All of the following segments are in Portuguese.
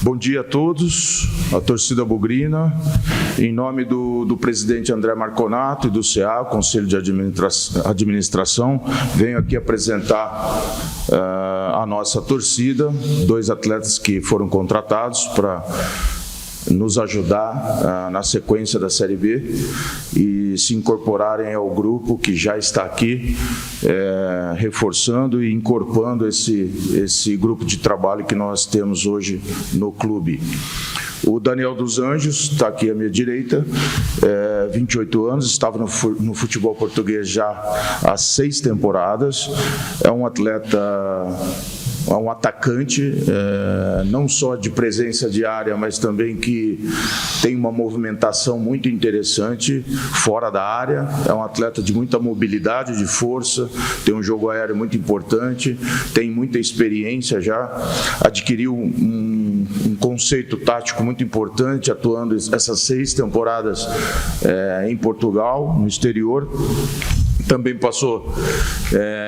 Bom dia a todos, a torcida bugrina. Em nome do presidente André Marconato e do CA, Conselho de Administração, venho aqui apresentar a nossa torcida, 2 atletas que foram contratados para nos ajudar na sequência da Série B e se incorporarem ao grupo que já está aqui, reforçando e incorporando esse grupo de trabalho que nós temos hoje no clube. O Daniel dos Anjos está aqui à minha direita, 28 anos, estava no futebol português já há 6 temporadas, é um atleta... É um atacante, não só de presença de área, mas também que tem uma movimentação muito interessante fora da área. É um atleta de muita mobilidade, de força, tem um jogo aéreo muito importante, tem muita experiência já, adquiriu um conceito tático muito importante, atuando essas 6 temporadas em Portugal, no exterior. Também passou,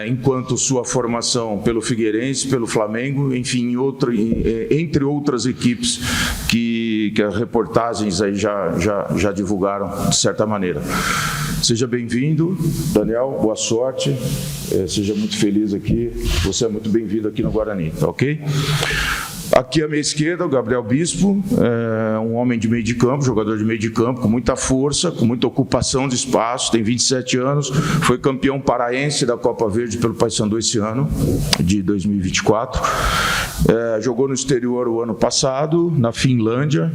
enquanto sua formação, pelo Figueirense, pelo Flamengo, enfim, entre outras equipes que as reportagens aí já divulgaram, de certa maneira. Seja bem-vindo, Daniel, boa sorte, seja muito feliz aqui, você é muito bem-vindo aqui no Guarani, tá ok? Aqui à minha esquerda, o Gabriel Bispo, um homem de meio de campo, jogador de meio de campo, com muita força, com muita ocupação de espaço, tem 27 anos, foi campeão paraense da Copa Verde pelo Paysandu esse ano, de 2024. Jogou no exterior o ano passado, na Finlândia,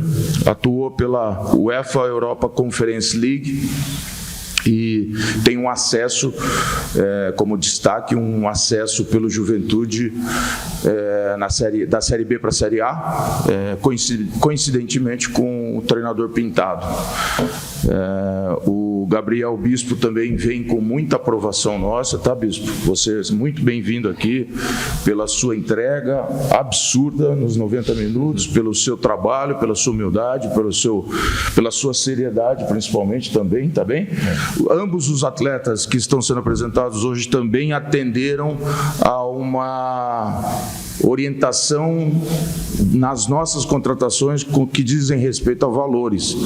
atuou pela UEFA Europa Conference League, e tem um acesso, como destaque, um acesso pelo Juventude da Série B para a Série A, coincidentemente com o treinador Pintado. O Gabriel Bispo também vem com muita aprovação nossa, tá, Bispo? Você é muito bem-vindo aqui pela sua entrega absurda nos 90 minutos, pelo seu trabalho, pela sua humildade, pela sua seriedade, principalmente também, tá bem? Ambos os atletas que estão sendo apresentados hoje também atenderam a uma orientação nas nossas contratações que dizem respeito a valores.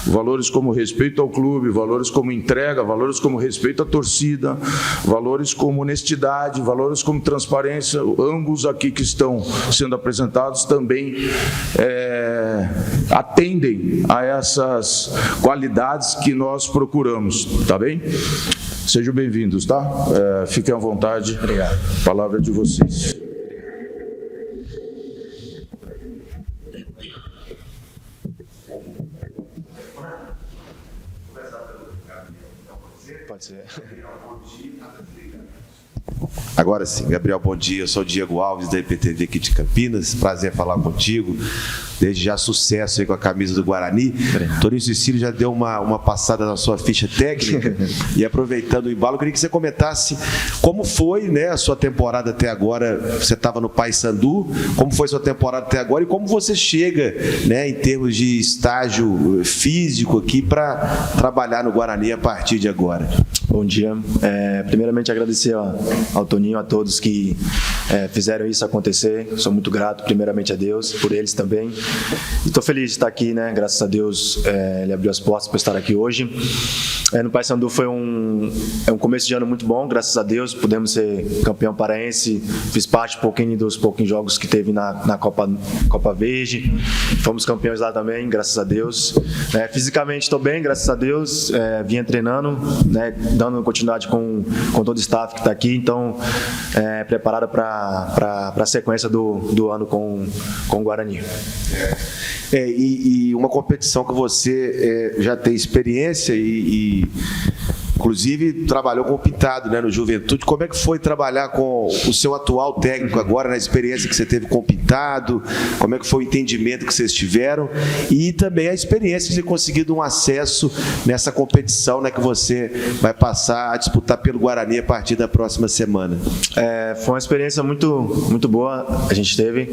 Valores como respeito ao clube, valores como entrega, valores como respeito à torcida, valores como honestidade, valores como transparência. Ambos aqui que estão sendo apresentados também atendem a essas qualidades que nós procuramos, tá bem? Sejam bem-vindos, tá? Fiquem à vontade. Obrigado. Palavra de vocês. Pode ser. Agora sim, Gabriel, bom dia. Eu sou o Diego Alves, da IPTV aqui de Campinas. Prazer falar contigo. Desde já sucesso aí com a camisa do Guarani. Toninho Cecílio já deu uma passada na sua ficha técnica. E aproveitando o embalo, eu queria que você comentasse como foi, né, a sua temporada até agora. Você estava no Paysandu, como foi a sua temporada até agora e como você chega, né, em termos de estágio físico aqui para trabalhar no Guarani a partir de agora. Bom dia. Primeiramente agradecer ao Toninho, a todos que fizeram isso acontecer. Sou muito grato, primeiramente a Deus, por eles também. Estou feliz de estar aqui, né? Graças a Deus, Ele abriu as portas para estar aqui hoje. No Paysandu foi um começo de ano muito bom, graças a Deus. Pudemos ser campeão paraense, fiz parte dos pouquinhos jogos que teve na Copa Verde. Fomos campeões lá também, graças a Deus. Fisicamente estou bem, graças a Deus. Vinha treinando, né, dando continuidade com todo o staff que está aqui. Então, preparado para a sequência do ano com o Guarani. E uma competição que você já tem experiência e inclusive trabalhou com o Pintado, né, no Juventude. Como é que foi trabalhar com o seu atual técnico agora, na experiência que você teve com o Pintado? Como é que foi o entendimento que vocês tiveram? E também a experiência de ter conseguido um acesso nessa competição, né, que você vai passar a disputar pelo Guarani a partir da próxima semana. Foi uma experiência muito, muito boa, a gente teve.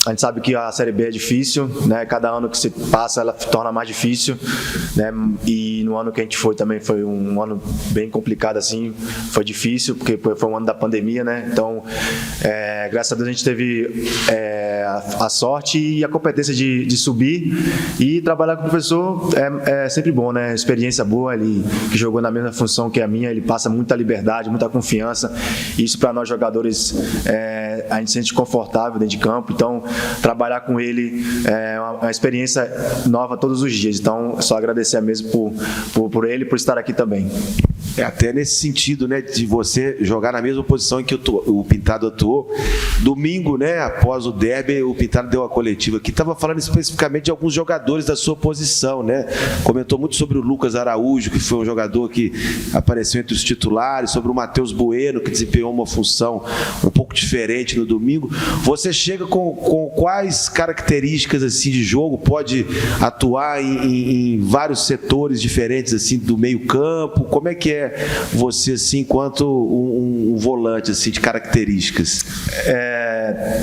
A gente sabe que a Série B é difícil, né? Cada ano que se passa ela torna mais difícil, né? E no ano que a gente foi também foi um ano bem complicado assim, foi difícil porque foi um ano da pandemia, né? Então, graças a Deus a gente teve a sorte e a competência de subir, e trabalhar com o professor é sempre bom, né? Experiência boa, ele que jogou na mesma função que a minha, ele passa muita liberdade, muita confiança. Isso para nós jogadores a gente se sente confortável dentro de campo. Então, trabalhar com ele é uma experiência nova todos os dias. Então, só agradecer mesmo por ele, por estar aqui também. Até nesse sentido, né, de você jogar na mesma posição em que o Pintado atuou. Domingo, né, após o derby, o Pintado deu uma coletiva aqui, estava falando especificamente de alguns jogadores da sua posição, né? Comentou muito sobre o Lucas Araújo, que foi um jogador que apareceu entre os titulares, sobre o Matheus Bueno, que desempenhou uma função um pouco diferente no domingo. Você chega com quais características assim de jogo? Pode atuar em vários setores diferentes assim do meio-campo? Como é que é você assim, enquanto um volante assim de características?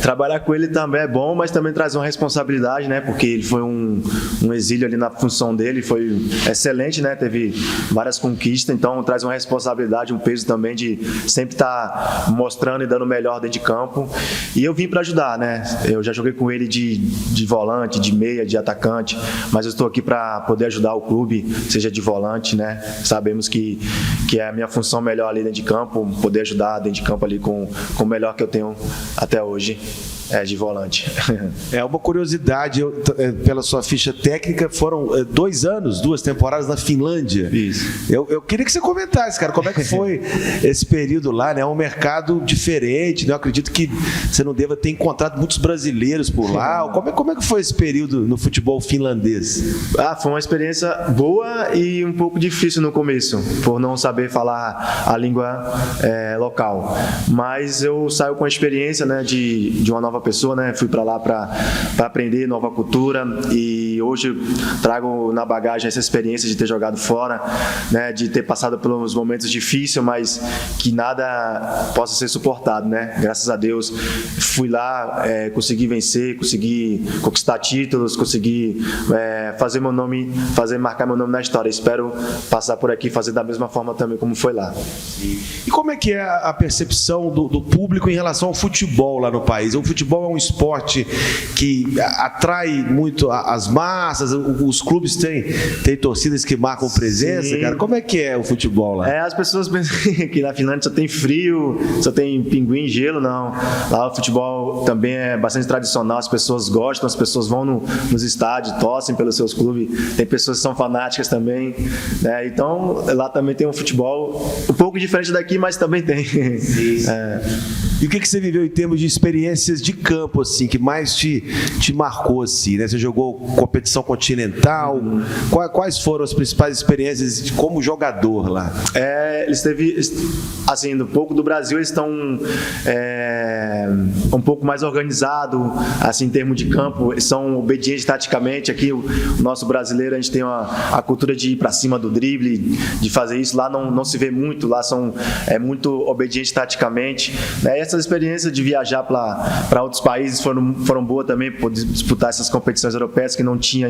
Trabalhar com ele também é bom, mas também traz uma responsabilidade, né? Porque ele foi um exílio ali na função dele, foi excelente, né? Teve várias conquistas, então traz uma responsabilidade, um peso também de sempre estar mostrando e dando o melhor dentro de campo. E eu vim para ajudar, né? Eu já joguei com ele de volante, de meia, de atacante, mas eu estou aqui para poder ajudar o clube, seja de volante, né? Sabemos que é a minha função melhor ali dentro de campo, poder ajudar dentro de campo ali com o melhor que eu tenho até hoje. De volante. É uma curiosidade, pela sua ficha técnica, foram 2 anos, 2 temporadas na Finlândia. Isso. Eu queria que você comentasse, cara, como é que foi esse período lá, né? É um mercado diferente, né? Eu acredito que você não deva ter encontrado muitos brasileiros por lá. Como é que foi esse período no futebol finlandês? Foi uma experiência boa e um pouco difícil no começo, por não saber falar a língua local. Mas eu saio com a experiência, né, de uma nova pessoa, né? Fui para lá para aprender nova cultura, e hoje trago na bagagem essa experiência de ter jogado fora, né? De ter passado pelos momentos difíceis, mas que nada possa ser suportado, né? Graças a Deus fui lá, consegui vencer, consegui conquistar títulos, consegui marcar meu nome na história. Espero passar por aqui e fazer da mesma forma também como foi lá. E como é que é a percepção do público em relação ao futebol lá no país? O futebol é um esporte que atrai muito as massas, os clubes têm torcidas que marcam presença. Sim. Cara, como é que é o futebol lá? As pessoas pensam que na Finlândia só tem frio, só tem pinguim, gelo, não. Lá o futebol também é bastante tradicional, as pessoas gostam, as pessoas vão nos estádios, torcem pelos seus clubes, tem pessoas que são fanáticas também, né? Então lá também tem um futebol um pouco diferente daqui, mas também tem. Sim. E o que você viveu em termos de experiências de campo, assim, que mais te marcou, assim, né? Você jogou competição continental, quais foram as principais experiências como jogador lá? Eles teve, assim, um pouco do Brasil, eles estão um pouco mais organizados, assim, em termos de campo, eles são obedientes taticamente. Aqui, o nosso brasileiro, a gente tem a cultura de ir para cima do drible, de fazer isso. Lá não se vê muito, lá são muito obedientes taticamente, né? Essas experiências de viajar para outros países foram boas também, poder disputar essas competições europeias que não tinha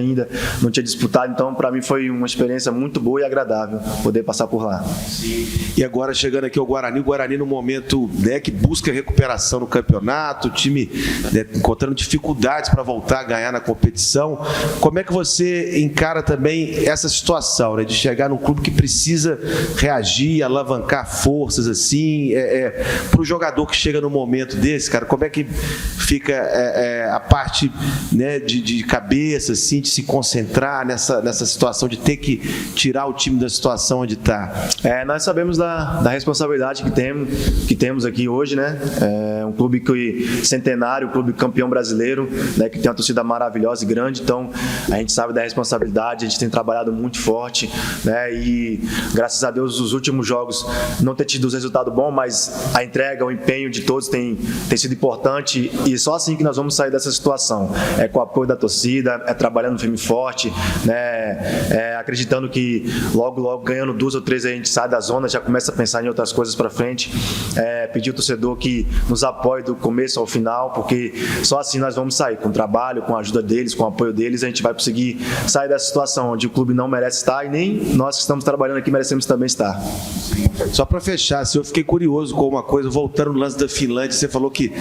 disputado. Então, para mim, foi uma experiência muito boa e agradável poder passar por lá. Sim. E agora, chegando aqui ao Guarani, o Guarani no momento, né, que busca recuperação no campeonato, o time, né, encontrando dificuldades para voltar a ganhar na competição. Como é que você encara também essa situação, né, de chegar num clube que precisa reagir, alavancar forças assim, para o jogador que chega no momento desse, cara, como é que fica a parte, né, de cabeça, assim, de se concentrar nessa situação de ter que tirar o time da situação onde está? Nós sabemos da responsabilidade que temos aqui hoje, né? Um clube centenário, um clube campeão brasileiro, né, que tem uma torcida maravilhosa e grande. Então a gente sabe da responsabilidade, a gente tem trabalhado muito forte, né? E graças a Deus os últimos jogos não ter tido os resultados bons, mas a entrega, o empenho de todos tem sido importante e só assim que nós vamos sair dessa situação. É com o apoio da torcida, é trabalhando firme e forte, né? Acreditando que logo ganhando 2 ou 3 a gente sai da zona, já começa a pensar em outras coisas para frente. Pedir ao torcedor que nos apoie do começo ao final, porque só assim nós vamos sair, com o trabalho, com a ajuda deles, com o apoio deles, a gente vai conseguir sair dessa situação onde o clube não merece estar e nem nós que estamos trabalhando aqui merecemos também estar. Só para fechar, eu fiquei curioso com uma coisa, voltando no lance da Finlândia, você falou que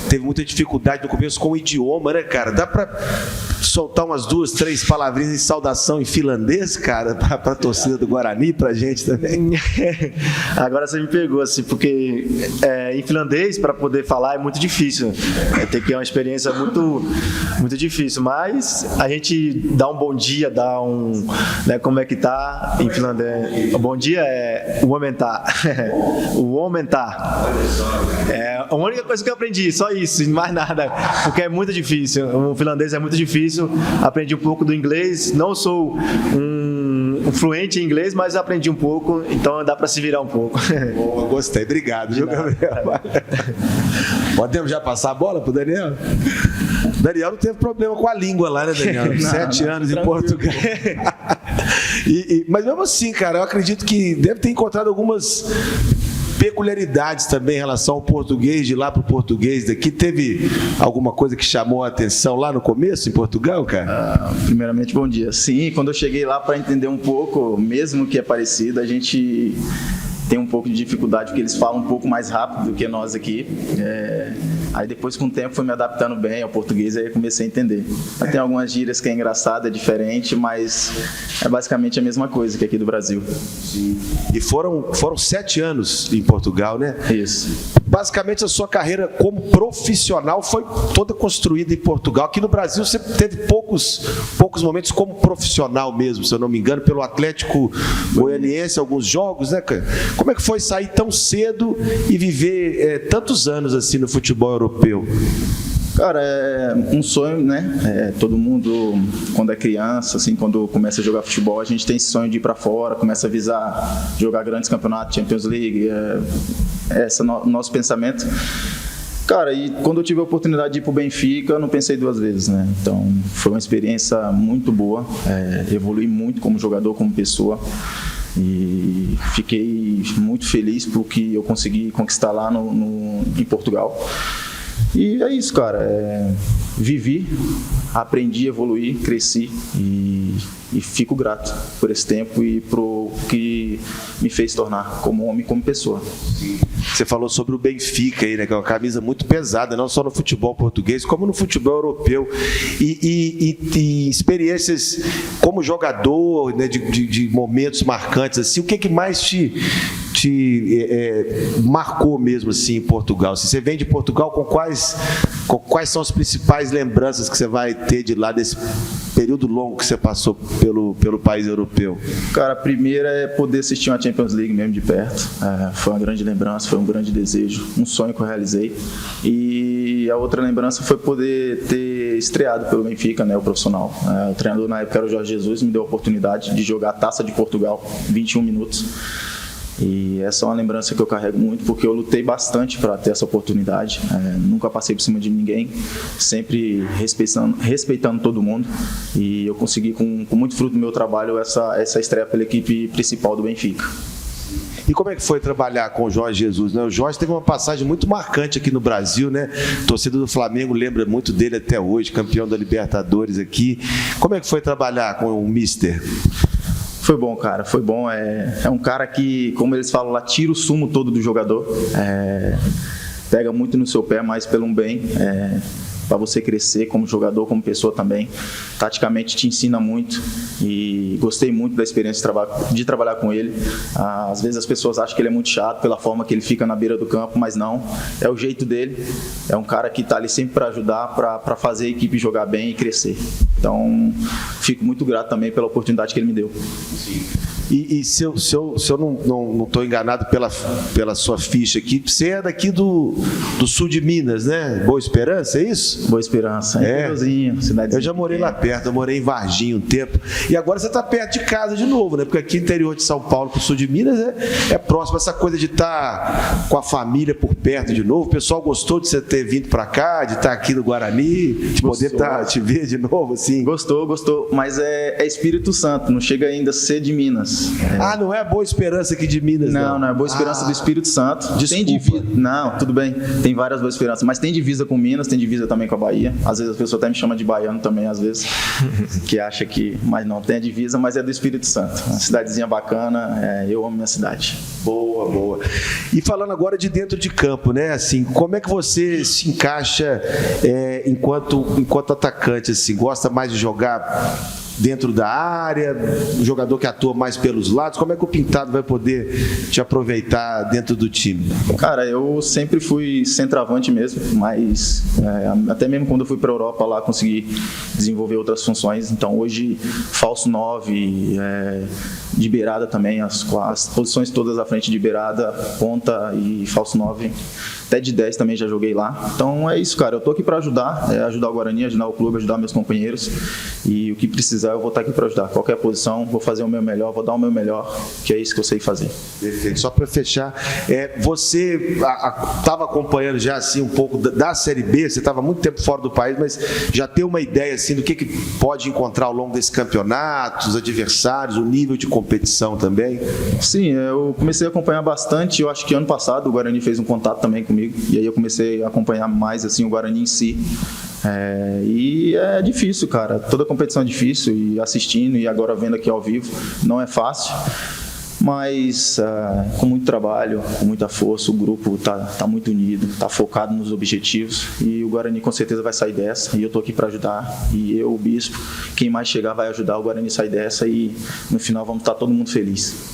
teve muita dificuldade no começo com o idioma, né, cara? Dá para soltar umas 2, 3 palavrinhas de saudação em finlandês, cara, para a torcida do Guarani, para a gente também? Agora você me pegou, assim, porque em finlandês, para poder falar, é muito difícil. Tem que ter uma experiência muito, muito difícil, mas a gente dá um bom dia, dá um... Né, como é que tá em finlandês? O bom dia é o aumentar. O aumentar. É a única coisa que eu aprendi, só isso, mais nada, porque é muito difícil. O finlandês é muito difícil. Aprendi um pouco do inglês. Não sou um fluente em inglês, mas aprendi um pouco, então dá para se virar um pouco. Boa, gostei. Obrigado, viu, Gabriel? Podemos já passar a bola pro Daniel? Daniel não teve problema com a língua lá, né, Daniel? 7 anos em Portugal. Mas mesmo assim, cara, eu acredito que deve ter encontrado algumas peculiaridades também em relação ao português, de lá para o português daqui. Teve alguma coisa que chamou a atenção lá no começo, em Portugal, cara? Primeiramente, bom dia. Sim, quando eu cheguei lá para entender um pouco, mesmo que é parecido, a gente tem um pouco de dificuldade, porque eles falam um pouco mais rápido do que nós aqui. Aí depois, com o tempo, fui me adaptando bem ao português e aí comecei a entender. Tem algumas gírias que é engraçado, é diferente, mas é basicamente a mesma coisa que aqui do Brasil. Sim. E foram 7 anos em Portugal, né? Isso. Basicamente, a sua carreira como profissional foi toda construída em Portugal. Aqui no Brasil, você teve poucos momentos como profissional mesmo, se eu não me engano, pelo Atlético Goianiense, alguns jogos, né, cara? Como é que foi sair tão cedo e viver tantos anos assim no futebol europeu? Cara, é um sonho, né? Todo mundo, quando é criança, assim, quando começa a jogar futebol, a gente tem esse sonho de ir para fora, começa a visar jogar grandes campeonatos, Champions League. Esse é o nosso pensamento. Cara, e quando eu tive a oportunidade de ir para o Benfica, eu não pensei 2 vezes, né? Então, foi uma experiência muito boa. Evolui muito como jogador, como pessoa. E fiquei muito feliz por que eu consegui conquistar lá em Portugal. E é isso, cara. Vivi, aprendi, evoluí, cresci e fico grato por esse tempo e pro que me fez tornar como homem, como pessoa. Você falou sobre o Benfica aí, né, que é uma camisa muito pesada, não só no futebol português, como no futebol europeu. E experiências como jogador, né, de momentos marcantes, assim, o que mais te marcou mesmo assim em Portugal? Se você vem de Portugal, com quais são as principais lembranças que você vai ter de lá desse período longo que você passou pelo país europeu? Cara, a primeira é poder assistir uma Champions League mesmo de perto. Foi uma grande lembrança, foi um grande desejo, um sonho que eu realizei. E a outra lembrança foi poder ter estreado pelo Benfica, né, o profissional. O treinador na época era o Jorge Jesus, me deu a oportunidade de jogar a Taça de Portugal, 21 minutos. E essa é uma lembrança que eu carrego muito, porque eu lutei bastante para ter essa oportunidade. Nunca passei por cima de ninguém, sempre respeitando todo mundo. E eu consegui, com muito fruto do meu trabalho, essa estreia pela equipe principal do Benfica. E como é que foi trabalhar com o Jorge Jesus, né? O Jorge teve uma passagem muito marcante aqui no Brasil, né? A torcida do Flamengo lembra muito dele até hoje, campeão da Libertadores aqui. Como é que foi trabalhar com o Mister? Foi bom, cara, foi bom. É um cara que, como eles falam lá, tira o sumo todo do jogador. Pega muito no seu pé, mas pelo bem. Para você crescer como jogador, como pessoa também. Taticamente te ensina muito e gostei muito da experiência de trabalhar com ele. Às vezes as pessoas acham que ele é muito chato pela forma que ele fica na beira do campo, mas não, é o jeito dele. É um cara que está ali sempre para ajudar, para fazer a equipe jogar bem e crescer. Então, fico muito grato também pela oportunidade que ele me deu. Sim. E se eu não estou enganado pela sua ficha aqui, você é daqui do sul de Minas, né? Boa Esperança, é isso? Boa Esperança, interiorzinho, cidadezinha. Eu já morei lá perto, eu morei em Varginha um tempo. E agora você está perto de casa de novo, né? Porque aqui interior de São Paulo para o sul de Minas é próximo. Essa coisa de estar com a família por perto de novo. O pessoal gostou de você ter vindo para cá, de estar aqui no Guarani, de poder te ver de novo, assim? Gostou, mas é Espírito Santo, não chega ainda a ser de Minas. Ah, não é a Boa Esperança aqui de Minas, não? Não é Boa Esperança do Espírito Santo. Desculpa. Tem divisa. Não, tudo bem. Tem várias Boas Esperanças, mas tem divisa com Minas, tem divisa também com a Bahia. Às vezes as pessoas até me chamam de baiano também, às vezes, que acha que... Mas não, tem a divisa, mas é do Espírito Santo. Uma cidadezinha bacana, eu amo minha cidade. Boa. E falando agora de dentro de campo, né? Assim, como é que você se encaixa enquanto atacante? Assim, gosta mais de jogar dentro da área, um jogador que atua mais pelos lados? Como é que o Pintado vai poder te aproveitar dentro do time? Cara, eu sempre fui centroavante mesmo, mas até mesmo quando eu fui para a Europa lá consegui desenvolver outras funções. Então hoje falso 9, de beirada também, as posições todas à frente de beirada, ponta e falso 9. Até de 10 também já joguei lá. Então é isso, cara. Eu tô aqui para ajudar o Guarani, ajudar o clube, ajudar meus companheiros. E o que precisar, eu vou estar aqui para ajudar. Qualquer posição, vou fazer o meu melhor, vou dar o meu melhor, que é isso que eu sei fazer. Perfeito. Só para fechar, você estava acompanhando já assim um pouco da Série B, você estava muito tempo fora do país, mas já tem uma ideia assim do que pode encontrar ao longo desse campeonato, os adversários, o nível de competição também? Sim, eu comecei a acompanhar bastante. Eu acho que ano passado o Guarani fez um contato também comigo. E aí eu comecei a acompanhar mais assim, o Guarani em si. E é difícil, cara. Toda competição é difícil. E assistindo e agora vendo aqui ao vivo, não é fácil. Mas com muito trabalho, com muita força, o grupo tá muito unido, tá focado nos objetivos. E o Guarani com certeza vai sair dessa. E eu tô aqui para ajudar. E eu, o Bispo, quem mais chegar vai ajudar o Guarani a sair dessa. E no final vamos estar todo mundo feliz.